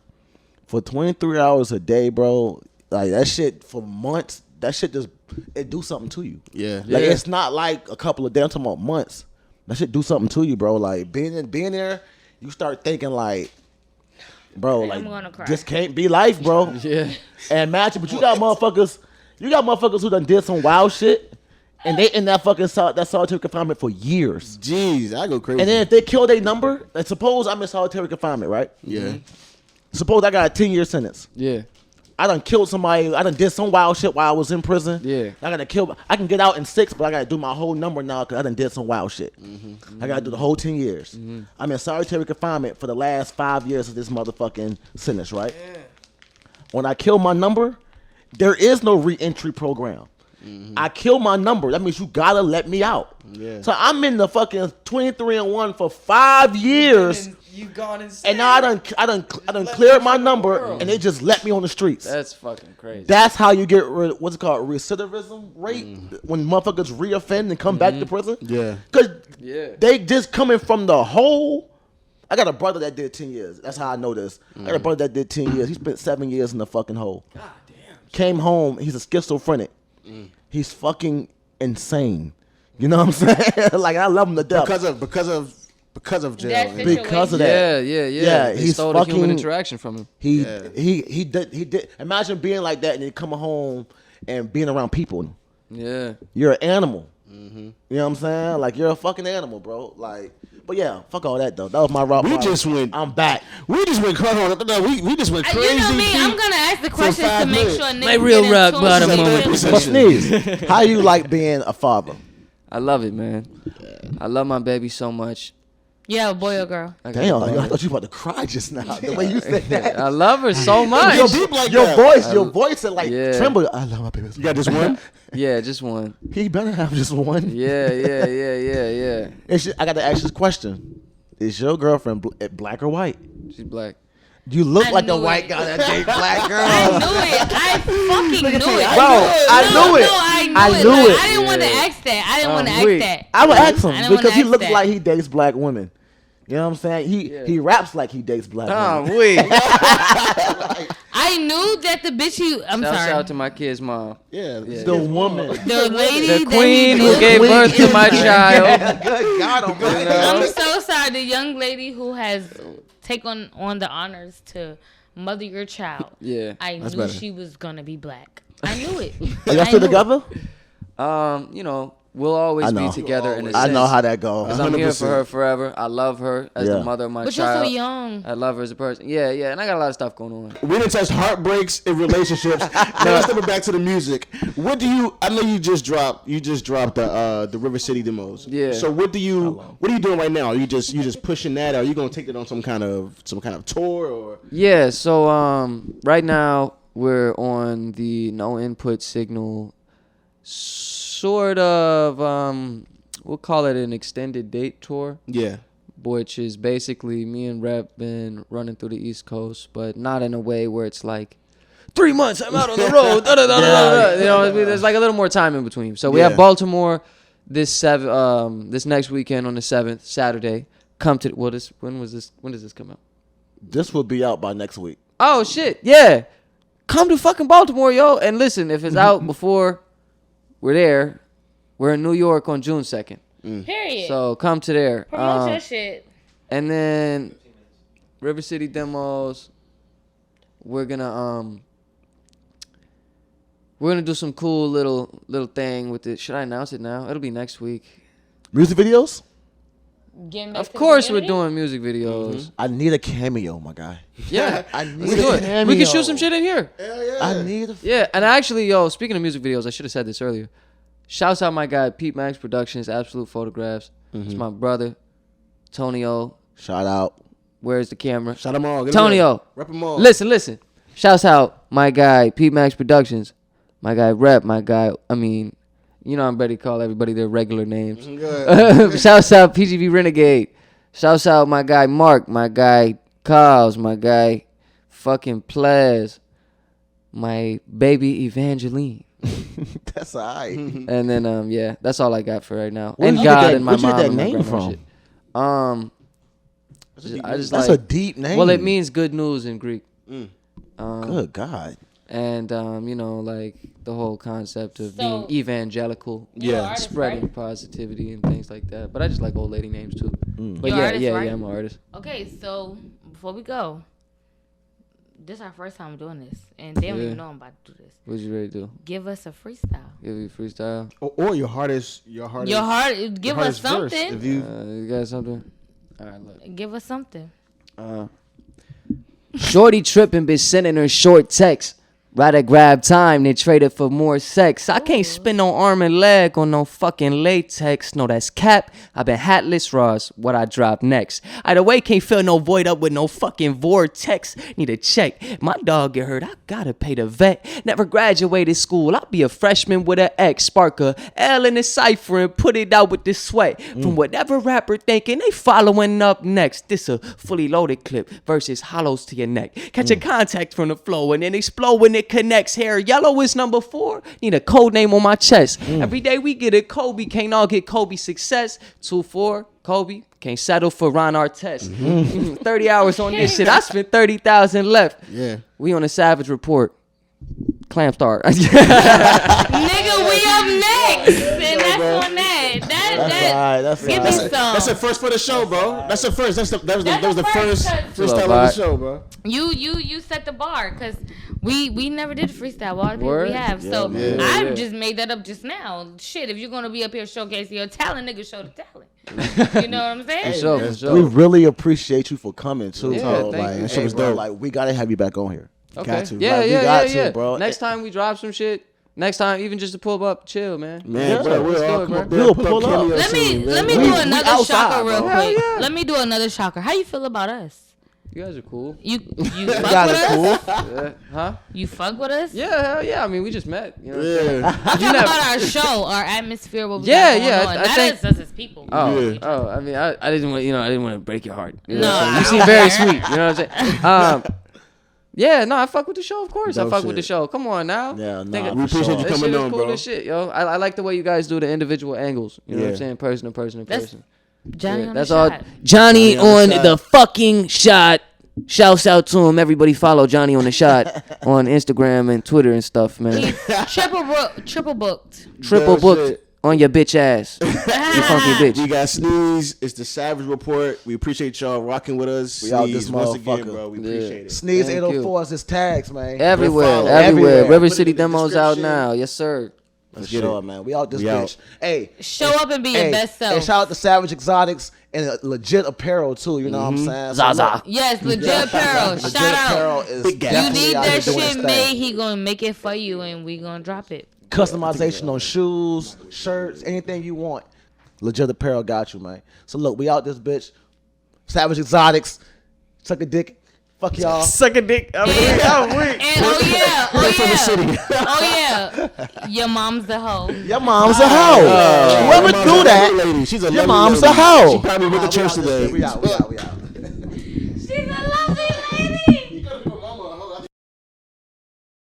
D: for 23 hours a day, bro, like that shit for months. That shit it do something to you.
E: Yeah.
D: Like
G: Yeah.
D: it's not like a couple of days. I'm talking about months. That shit do something to you, bro. Like being there, you start thinking like, bro,
F: I'm
D: like
F: gonna cry.
D: this can't be life, bro.
G: Yeah.
D: And imagine, but you got motherfuckers who done did some wild shit, and they in that fucking that solitary confinement for years.
E: Jeez, I go crazy.
D: And then if they kill their number, and suppose I'm in solitary confinement, right?
E: yeah,
D: Suppose I got a 10-year sentence.
G: Yeah.
D: I done killed somebody. I done did some wild shit while I was in prison.
G: Yeah.
D: I can get out in 6, but I gotta do my whole number now because I done did some wild shit. I gotta do the whole 10 years. I'm in solitary confinement for the last 5 years of this motherfucking sentence, right? When I kill my number, there is no re-entry program. I kill my number. That means you gotta let me out.
E: Yeah.
D: So I'm in the fucking 23-1 for 5 years.
G: You gone insane.
D: And now I done cleared my number, and they just let me on the streets.
G: That's fucking crazy.
D: That's how you get what's it called, recidivism rate, when motherfuckers reoffend and come back to prison.
E: Yeah.
D: Cause
G: Yeah.
D: they just coming from the hole. I got a brother that did 10 years. That's how I know this. I got a brother that did 10 years. He spent 7 years in the fucking hole. God damn. Came home. He's a schizophrenic. He's fucking insane. You know what I'm saying? Like I love him to death.
E: Because of jail.
F: That's
E: And-
F: it.
D: Because of that.
G: Yeah.
D: Yeah,
G: They
D: he's
G: stole the human
D: fucking-
G: interaction from him.
D: He did. Imagine being like that and then coming home and being around people.
G: Yeah.
D: You're an animal. You know what I'm saying? Like, you're a fucking animal, bro. Like, but yeah, fuck all that though. That was my route. I'm back.
E: We just went we just went crazy.
F: You know me, I'm gonna ask the questions to make sure niggas
G: My real
F: get
G: rock
F: into
G: bottom
F: it.
G: moment.
D: But Sneeze, how you like being a father?
G: I love it, man. I love my baby so much.
F: Yeah, a boy or girl.
D: Damn, I thought you were about to cry just now. The way you said that.
G: I love her so much.
D: Your voice said like
G: Yeah.
D: tremble. I love my baby.
E: You got just one?
G: Yeah, just one.
D: He better have just one.
G: Yeah.
D: I got to ask this question: is your girlfriend black or white?
G: She's black.
D: You look
F: I
D: like a
F: knew
D: white
F: it.
D: guy that date black girl.
F: I knew it. I fucking knew it.
D: I knew it.
F: I knew it. I didn't want to ask that. I didn't want to ask
G: wait.
F: that.
D: I would ask
F: I
D: him
F: didn't
D: because
F: wanna
D: he
F: ask
D: looks
F: that.
D: like he dates black women. You know what I'm saying? He raps like he dates black women.
G: Wait.
F: I knew that the bitch I'm
G: Shout
F: sorry.
G: out to my kid's mom.
E: Yeah.
D: The woman.
F: The lady
G: The
F: that
G: queen
F: he
G: who
F: knew.
G: gave birth to my child.
D: Good God Almighty.
F: I'm so sorry. The young lady who has taken on the honors to mother your child.
G: Yeah.
F: I knew
E: better.
F: she was gonna be black. I knew it.
D: Are y'all still together?
G: You know, we'll always be together in a sense.
D: I know how that goes.
G: Because I'm here for her forever. I love her as the mother of my
F: But you're
G: child.
F: so young.
G: I love her as a person. Yeah, and I got a lot of stuff going on.
E: We didn't touch heartbreaks in relationships. Now let's step back to the music. What do you? I know you just dropped the River City demos.
G: Yeah.
E: So what are you doing right now? Are you just pushing that? Or are you gonna take it on some kind of tour or?
G: Yeah. So right now we're on the No Input Signal, sort of we'll call it an extended date tour.
E: Yeah.
G: Which is basically me and Rep been running through the East Coast, but not in a way where it's like 3 months I'm out on the road. You know, there's like a little more time in between. So we have Baltimore this next weekend on the 7th, Saturday. Come to when does this come out?
D: This will be out by next week.
G: Oh shit, yeah. Come to fucking Baltimore, yo. And listen, if it's out before we're there, we're in New York on June 2nd.
F: Period.
G: So come to there.
F: Promote your shit.
G: And then River City demos. We're gonna do some cool little thing with it. Should I announce it now? It'll be next week.
D: Music videos?
G: Of course we're doing music videos.
D: I need a cameo, my guy.
G: Yeah.
D: I need
G: Let's do
D: a
G: it.
D: cameo.
G: We can shoot some shit in here.
D: I need a.
G: Yeah, and actually, yo, speaking of music videos, I should have said this earlier. Shouts out my guy, Pete Max Productions, Absolute Photographs. It's my brother, Tonio.
D: Shout out.
G: Where's the camera?
E: Shout them all.
G: Tonio.
E: Rep them all.
G: Listen. Shouts out my guy, Pete Max Productions. My guy, Rep. My guy, you know I'm ready to call everybody their regular names. Shouts out PGV Renegade. Shouts out my guy, Mark. My guy, Kyles. My guy, fucking Plez. My baby, Evangeline.
D: That's all right.
G: And then that's all I got for right now.
D: Where'd
G: And
D: you get
G: God
D: that-
G: and my
D: where'd you
G: mom
D: get that
G: and my
D: name
G: grandma
D: from?
G: shit. I just
D: That's
G: like,
D: a deep name.
G: well, it means good news in Greek.
D: Good God.
G: And you know, like the whole concept of
F: So-
G: being evangelical,
F: You're an artist,
G: spreading
F: right?
G: positivity and things like that. But I just like old lady names too. But
F: You're
G: yeah,
F: an artist, right?
G: I'm an artist.
F: Okay, so before we go, this is our first time doing this, and they don't
G: Yeah.
F: even know I'm about to do this.
G: What you ready to do?
F: Give us a freestyle.
G: Give you freestyle?
E: Or your hardest.
F: Your heart, give us
E: hardest verse,
F: something.
E: if you.
G: You got something? All right, look.
F: Give us something.
G: Shorty tripping, bitch sending her short text. Rather grab time than trade it for more sex. I can't spin no arm and leg on no fucking latex. No, that's cap. I been hatless, Ross. What I drop next? Either way, can't fill no void up with no fucking vortex. Need a check. My dog get hurt. I gotta pay the vet. Never graduated school. I'll be a freshman with an X. Spark a L in the cipher and put it out with the sweat. From whatever rapper thinking they following up next. This a fully loaded clip versus hollows to your neck. Catch a contact from the flow and then explode when it connects. Hair yellow is number 4. Need a code name on my chest. Every day we get it Kobe. Can't all get Kobe success. 2-4 Kobe. Can't settle for Ron Artest. 30 hours on this shit. I spent 30,000 left.
E: Yeah.
G: We on a Savage Report. clam start.
F: Nigga, we up next, and that's on that.
D: That's
F: Give me some.
E: That's the first for the show, bro. That's the first. That was the first freestyle of the show, bro.
F: You set the bar because we never did freestyle. All the people
G: Word?
F: we have,
E: Yeah,
F: so
E: yeah,
F: I
G: yeah.
F: just made that up just now. Shit, if you're gonna be up here showcasing your talent, nigga, show the talent. You know what I'm saying?
G: For sure.
D: We really appreciate you for coming too.
G: Yeah,
D: So,
G: thank
D: like,
G: you.
D: hey,
E: was
D: bro,
E: dope.
D: like we gotta have you back on here.
G: Okay.
D: Got to.
G: Yeah,
D: Like, we
G: yeah,
D: got
G: yeah.
D: to, bro.
G: Next time we drop some shit. Next time, even just to pull up, chill, man.
E: Man,
D: Yeah,
E: bro,
G: let's
E: we're
G: do
E: all
G: it,
E: come up
G: bro.
E: there,
D: We'll
E: put up
D: pull up.
E: cameo
F: Let me
E: scene,
F: let me
E: man.
F: do
D: We
F: another
D: outside,
F: shocker real
D: bro.
F: quick.
G: Hell yeah.
F: Let me do another shocker. How you feel about us?
G: You guys are cool.
F: You fuck
D: You
F: with
D: guys
F: us?
D: are cool.
G: Yeah. Huh?
F: You fuck with us?
G: Yeah, hell yeah. I mean, we just met. You know what I'm saying?
E: Yeah.
F: I'm talking about our show, our atmosphere, what we
G: Yeah,
F: got going
G: yeah,
F: on.
G: I
F: Not
G: think-
F: us as people.
G: Oh, I mean, I didn't want, I didn't want to break your heart. You know
F: No,
G: what I'm saying?
F: I
G: You seem
F: don't
G: very
F: care.
G: sweet. You know what I'm saying? Yeah, no, I fuck with the show, of course. I
E: Dope
G: fuck with the
E: shit.
G: show. Come on now.
D: Yeah,
G: Nigga,
E: We appreciate you
G: that
E: coming
G: shit is
E: on,
G: cool
E: bro.
G: as shit, yo. I like the way you guys do the individual angles. You know what I'm
E: Yeah.
G: saying? Person to person to
F: That's
G: person.
F: Johnny
G: Yeah,
F: on
G: that's
F: the
G: all.
F: shot.
G: Johnny
E: Johnny on
G: on
E: the shot.
G: the fucking shot. Shouts out to him. Everybody follow Johnny on the shot on Instagram and Twitter and stuff, man.
F: He's triple booked.
G: Triple
E: Real
G: booked
E: shit.
G: on your bitch ass. You funky bitch.
E: We got Sneeze. It's the Savage Report. We appreciate y'all rocking with us.
D: We out
E: Sneeze,
D: this
E: once again,
D: motherfucker.
E: bro. We
G: Yeah.
E: appreciate it.
D: Sneeze
G: Thank
D: 804 is his tags, man.
G: Everywhere,
E: follow.
G: everywhere.
D: Everywhere.
G: River
E: Put it
G: City
E: in the
G: demos out
E: description.
G: now. Yes, sir.
D: For
E: Let's get
D: sure,
E: it.
D: man. We out this
E: We
D: bitch.
E: out.
D: Hey,
F: Show up and be your best self.
D: And shout out to Savage Exotics and legit apparel too. You know what I'm saying? So
G: Zaza.
D: look,
F: Yes, legit apparel.
D: legit
F: Shout out.
D: apparel is
E: Big gas.
F: You
D: definitely
F: need
D: out here
F: that
D: doing
F: shit
D: its thing.
F: made, he gonna make it for you and we gonna drop it.
D: Customization on shoes, shirts, anything you want. Legit apparel got you, man. So look, we out this bitch. Savage Exotics. Suck a dick. Fuck y'all.
G: Suck a dick. I'm weak.
F: And oh yeah, your mom's the hoe.
D: Your mom's a hoe. Whoever
E: Your mom's
D: do
E: a
D: that,
E: lovely lady. She's a
D: your
E: lovely
D: mom's
E: lady.
D: a hoe.
E: She probably went to church today.
D: We out.